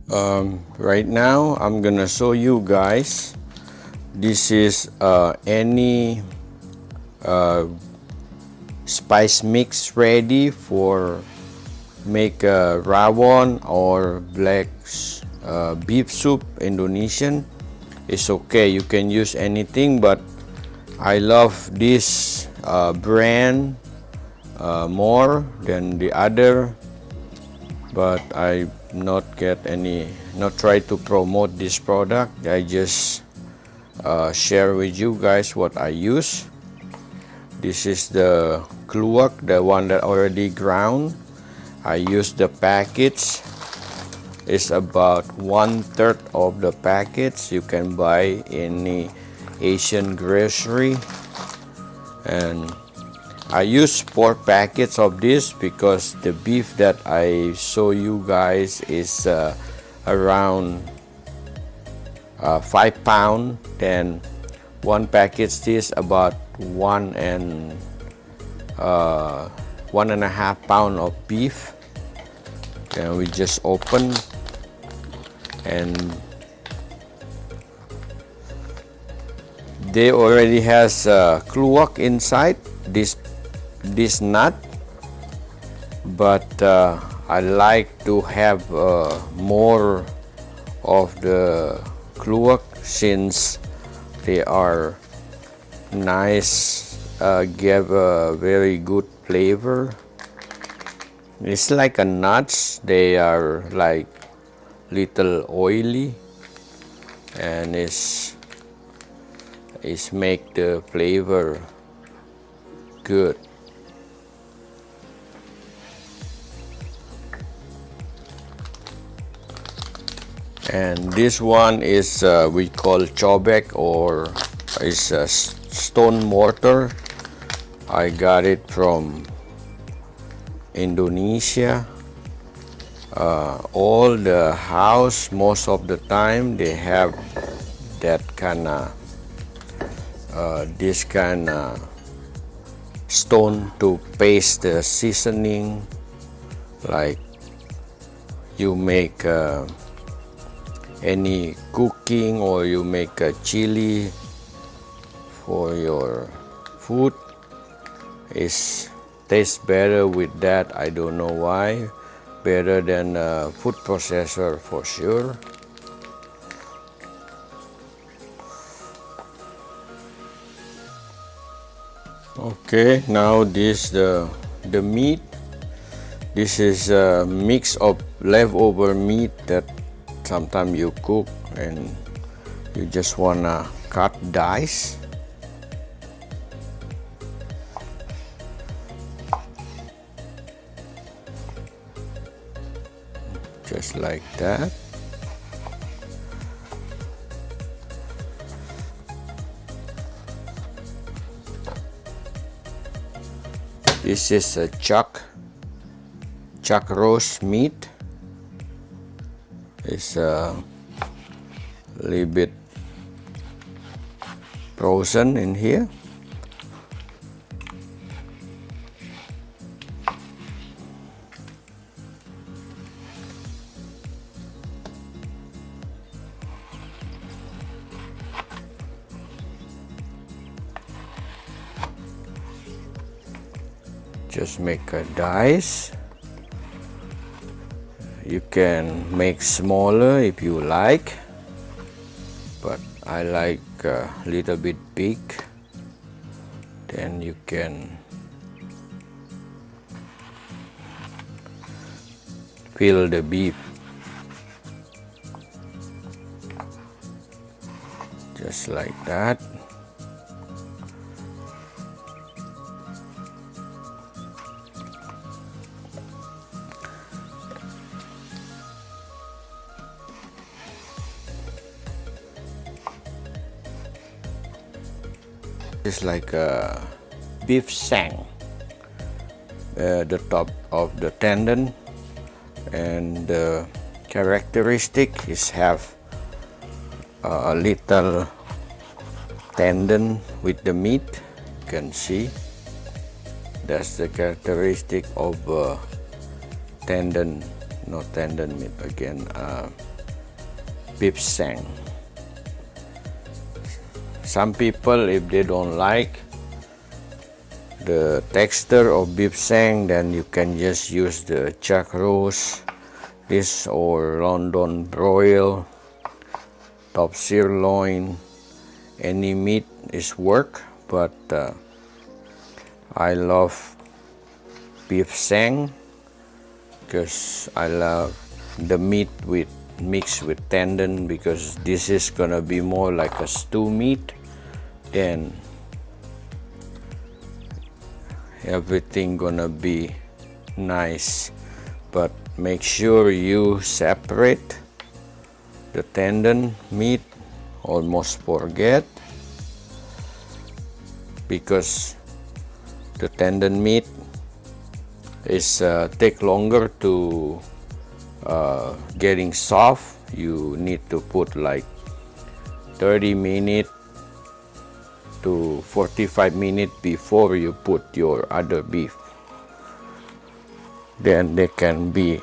Right now I'm gonna show you guys. This is any spice mix ready for make a rawon or black beef soup. Indonesian, it's okay, you can use anything, but I love this brand more than the other, but I not try to promote this product. I just share with you guys what I use. This is the Keluwek, the one that already ground. I use the packets. It's about 1/3 of the packets you can buy in any Asian grocery, and I use 4 packets of this because the beef that I show you guys is around 5 pounds. Then one packet is about 1.5 pound of beef. And we just open, and they already has Keluwek inside this nut, but I like to have more of the Keluwek since they are nice, give a very good flavor. It's like a nuts. They are like little oily, and it's make the flavor good. And this one is we call cobek, or is a stone mortar. I got it from Indonesia. All the house, most of the time, they have that kind of this kind of stone to paste the seasoning, like you make any cooking, or you make a chili for your food. It tastes better with that. I don't know why. Better than a food processor for sure. Okay, now this the meat. This is a mix of leftover meat that sometimes you cook and you just wanna cut dice. Just like that. This is a chuck roast meat. It's a little bit frozen in here. Just make a dice. You can make smaller if you like, but I like a little bit big. Then you can fill the beef. Just like that. It's like a beef sang, the top of the tendon, and the characteristic is have a little tendon with the meat. You can see that's the characteristic of tendon, not tendon meat again, beef sang. Some people, if they don't like the texture of beef sang, then you can just use the chuck roast, this, or London broil, top sirloin. Any meat is work, but I love beef sang because I love the meat with mixed with tendon, because this is gonna be more like a stew meat. Then everything gonna be nice, but make sure you separate the tendon meat. Almost forget, because the tendon meat is take longer to getting soft. You need to put like 30 minutes to 45 minutes before you put your other beef. Then they can be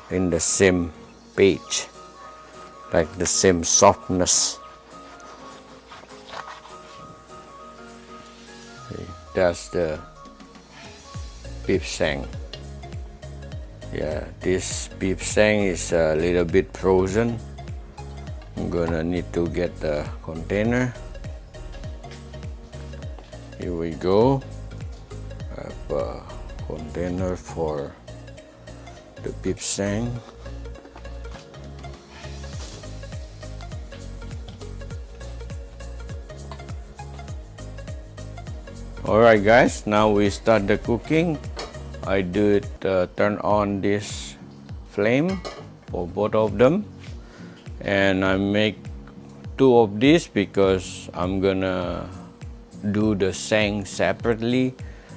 in the same page, like the same softness. Okay, that's the beef sang. Yeah, this beef sang is a little bit frozen. I'm gonna need to get the container. Here we go. I have a container for the beef sang. Alright guys, now we start the cooking. I do it turn on this flame for both of them, and I make 2 of these because I'm gonna do the sang separately,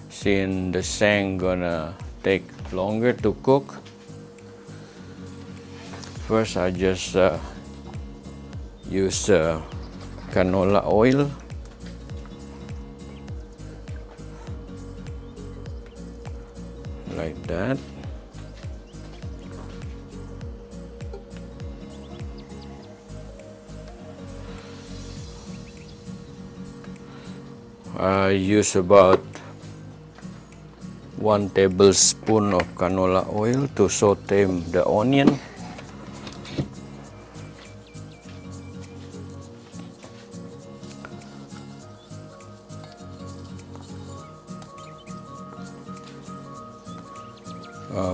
since the sang gonna take longer to cook. First I just use canola oil. Like that. I use about 1 tablespoon of canola oil to saute the onion.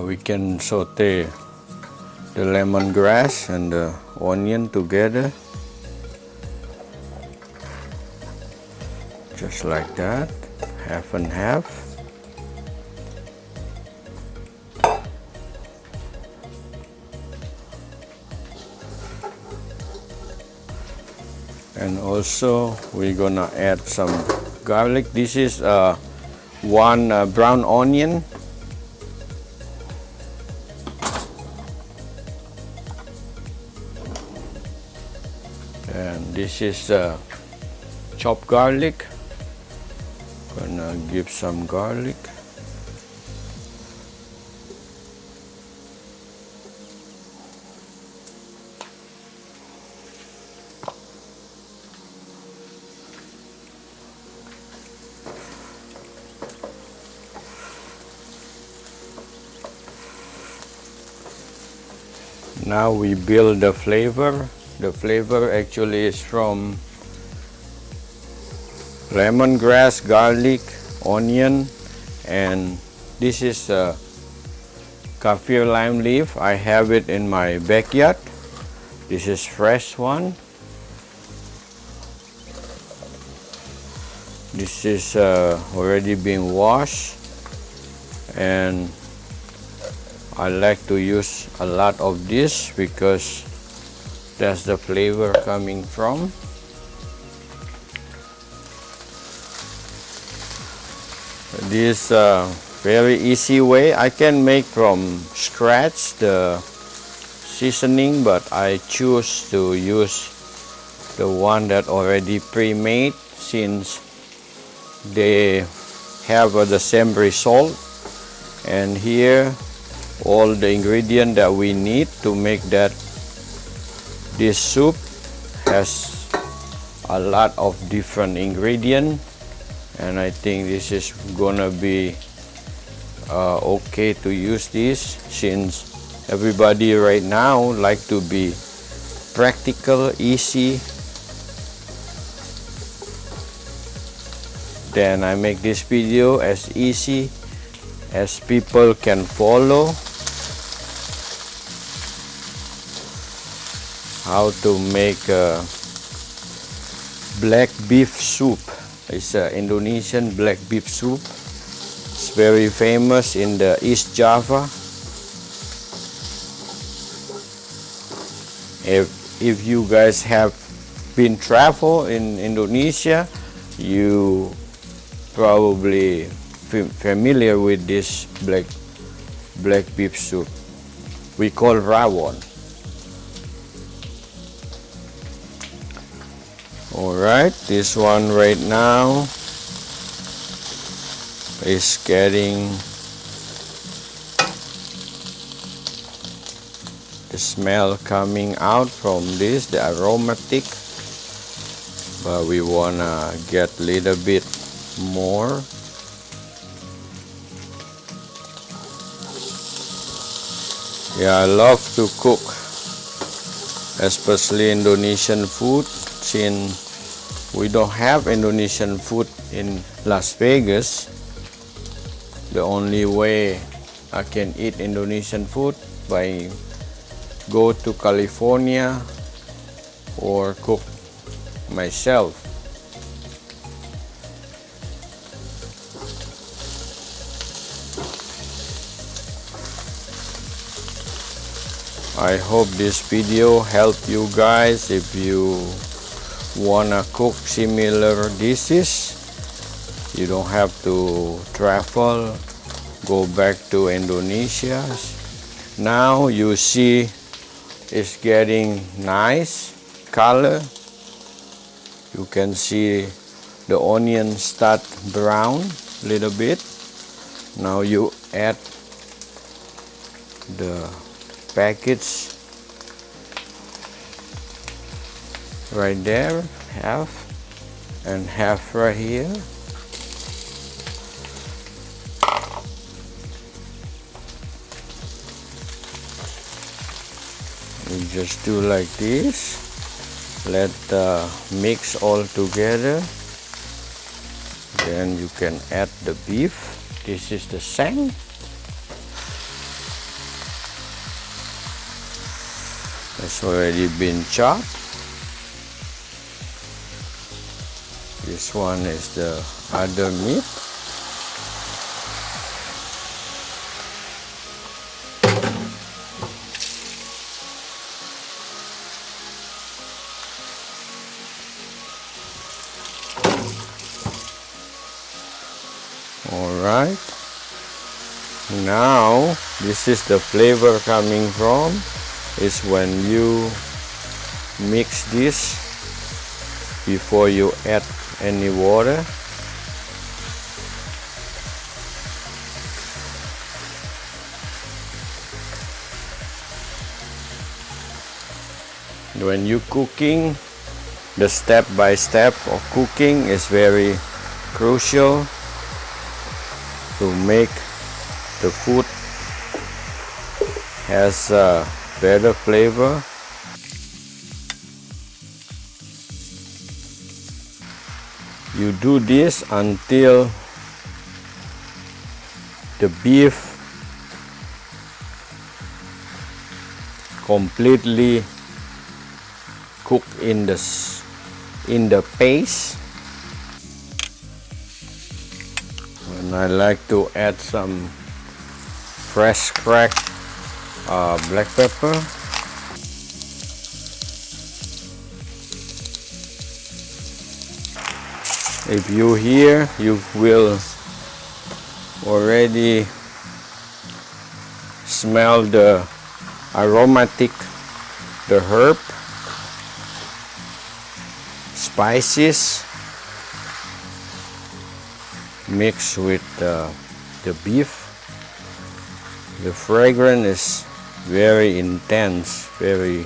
We can saute the lemongrass and the onion together, just like that, half and half. And also we're gonna add some garlic. This is 1 brown onion. And this is chopped garlic. Gonna give some garlic. Now we build the flavor. The flavor actually is from lemongrass, garlic, onion, and this is kaffir lime leaf. I have it in my backyard. This is fresh one. This is already been washed, and I like to use a lot of this because that's the flavor coming from. This very easy way. I can make from scratch the seasoning, but I choose to use the one that already pre-made, since they have the same result. And here all the ingredient that we need to make that This soup has a lot of different ingredients, and I think this is gonna be okay to use this, since everybody right now like to be practical, easy. Then I make this video as easy as people can follow. How to make a black beef soup. It's an Indonesian black beef soup. It's very famous in the East Java. If you guys have been travel in Indonesia, you probably familiar with this black beef soup. We call Rawon. Alright, this one right now is getting the smell coming out from this, the aromatic, but we wanna get a little bit more. Yeah, I love to cook, especially Indonesian food, since we don't have Indonesian food in Las Vegas. The only way I can eat Indonesian food by go to California or cook myself. I hope this video helped you guys if you wanna cook similar dishes. You don't have to travel, go back to Indonesia. Now you see it's getting nice color. You can see the onion start brown a little bit. Now you add the package right there, half and half right here. You just do like this, let mix all together, then you can add the beef. This is the sang. It's already been chopped. This one is the other meat. Alright, now this is the flavor coming from, is when you mix this before you add any water. When you cooking, the step by step of cooking is very crucial to make the food has a better flavor. You do this until the beef completely cooked in the paste. And I like to add some fresh cracked black pepper. If you hear, you will already smell the aromatic, the herb, spices mixed with the beef. The fragrance is very intense, very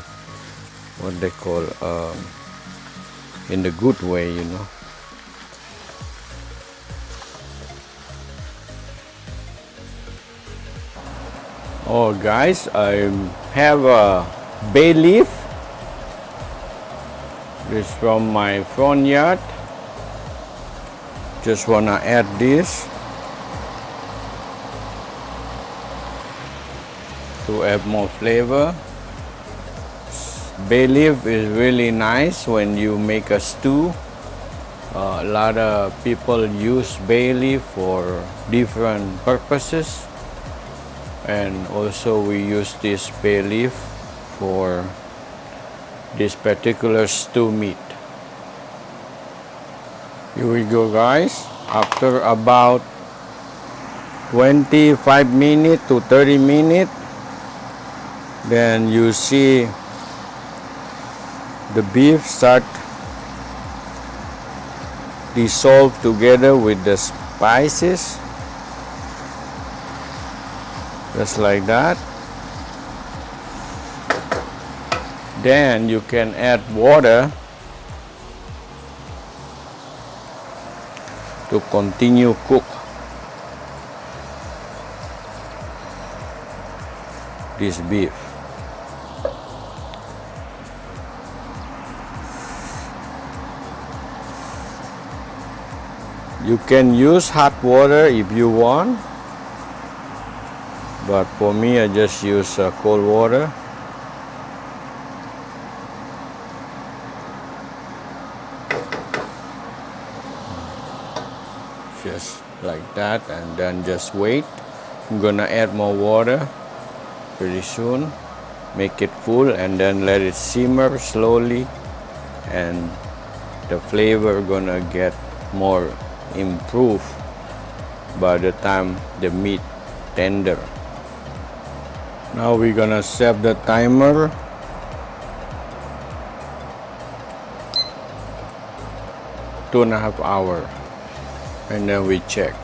what they call in the good way, you know. Oh guys, I have a bay leaf. This from my front yard. Just wanna add this to add more flavor. Bay leaf is really nice when you make a stew. A lot of people use bay leaf for different purposes, and also we use this bay leaf for this particular stew meat. Here we go guys. After about 25 minutes to 30 minutes, then you see the beef start dissolve together with the spices, just like that. Then you can add water to continue cook this beef. You can use hot water if you want, but for me I just use cold water. Just like that, and then just wait. I'm gonna add more water pretty soon, make it full, and then let it simmer slowly, and the flavor gonna get more improved by the time the meat tender. Now we're gonna set the timer. Two and a half hours, and then we check.